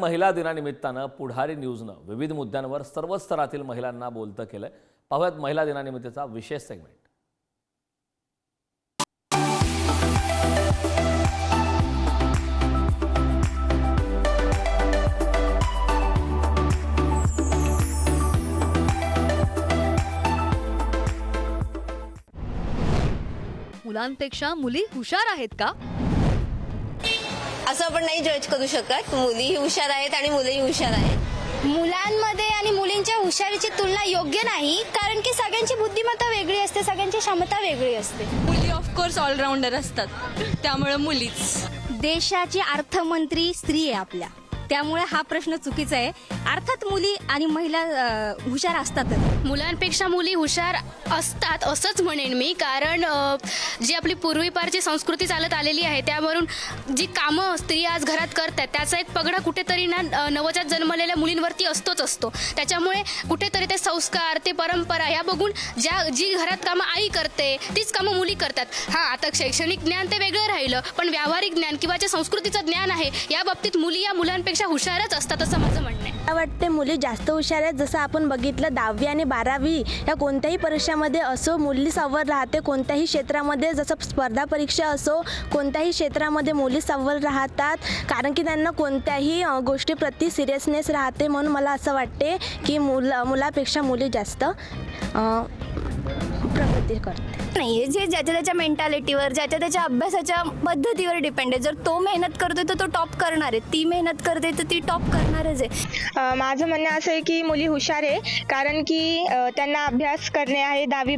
महिला दिनानिमित्तानं पुढारी न्यूजनं विविध मुद्द्यांवर सर्व स्तरातील महिलांना बोलतं केलंय. पाहूयात महिला दिनानिमित्ताचा विशेष सेगमेंट. मुलांपेक्षा मुली हुशार आहेत का? असं आपण नाही जज करू शकत. मुलीही हुशार आहेत आणि मुलंही हुशार आहेत. मुलांमध्ये आणि मुलींच्या हुशारीची तुलना योग्य नाही, कारण की सगळ्यांची बुद्धिमत्ता वेगळी असते, सगळ्यांची क्षमता वेगळी असते. मुली ऑफकोर्स ऑलराऊंडर असतात, त्यामुळे मुलीच. देशाची अर्थमंत्री स्त्री आहे आपल्या, त्यामुळे हा प्रश्न चुकीचा आहे. अर्थात मुली आणि महिला हुशार असतातच. मुलांपेक्षा मुली हुशार असतात असंच म्हणेन मी, कारण जी आपली पूर्वीपारची संस्कृती चालत आलेली आहे त्यावरून जी कामं स्त्री आज घरात करतात त्याचा एक पगडा कुठेतरी ना नवजात जन्मलेल्या मुलींवरती असतो. त्याच्यामुळे कुठेतरी ते संस्कार, ते परंपरा ह्या बघून जी घरात कामं आई करते तीच कामं मुली करतात. हां, आता शैक्षणिक ज्ञान ते वेगळं राहिलं, पण व्यावहारिक ज्ञान किंवा जे संस्कृतीचं ज्ञान आहे या बाबतीत मुली या मुलांपेक्षा हुशारच असतात असं माझं म्हणणं आहे. मला वाटते मुली जास्त हुशार आहेत. जसं आपण बघितलं 10वी आणि 12वी या कोणत्याही परीक्षामध्ये असो मुली सव्वल राहते. कोणत्याही क्षेत्रामध्ये जसं स्पर्धा परीक्षा असो कोणत्याही क्षेत्रामध्ये मुली सव्वल राहतात, कारण की त्यांना कोणत्याही गोष्टीप्रती सिरियसनेस राहते. म्हणून मला असं वाटते की मुलापेक्षा मुली जास्त प्रगती करते. नाही, जे ज्याच्या त्याच्या मेंटॅलिटीवर, ज्याच्या त्याच्या अभ्यासाच्या पद्धतीवर डिपेंड आहे. जर तो मेहनत करतोय तर तो टॉप करणार आहे, ती मेहनत करते तर ती टॉप करणारच आहे. माझं म्हणणं असं आहे की मुली हुशार आहे, कारण की त्यांना अभ्यास करणे आहे. 10वी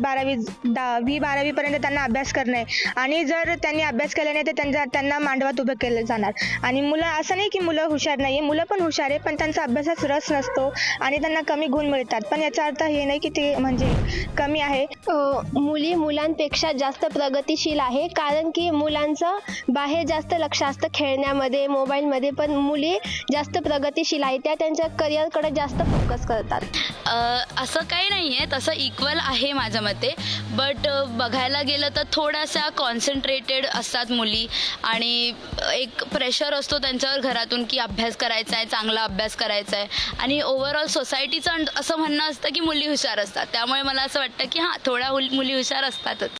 12वीपर्यंत त्यांना अभ्यास करणे आहे, आणि जर त्यांनी अभ्यास केला नाही तर त्यांना मांडवात उभं केलं जाणार. आणि मुलं असं नाही की मुलं हुशार नाही आहे, मुलं पण हुशार आहे, पण त्यांचा अभ्यासात रस नसतो आणि त्यांना कमी गुण मिळतात. पण याचा अर्थ हे नाही की ते म्हणजे कमी आहे. मुली मुलांपेक्षा जास्त प्रगतिशील आहे, कारण की मुलांचं बाहेर जास्त लक्ष असतं खेळण्यामध्ये, मोबाईलमध्ये, पण मुली जास्त प्रगतिशील आहे. त्या त्यांच्या करिअरकडे जास्त फोकस करतात. असं काही नाही आहे, तसं इक्वल आहे माझ्या मते. बट बघायला गेलं तर थोडासा कॉन्सन्ट्रेटेड असतात मुली, आणि एक प्रेशर असतो त्यांच्यावर घरातून की अभ्यास करायचा आहे, चांगला अभ्यास करायचा आहे. आणि ओव्हरऑल सोसायटीचं असं म्हणणं असतं की मुली हुशार असतात, त्यामुळे मला असं वाटतं की हां, थोड्या मुली हुशार असतातच.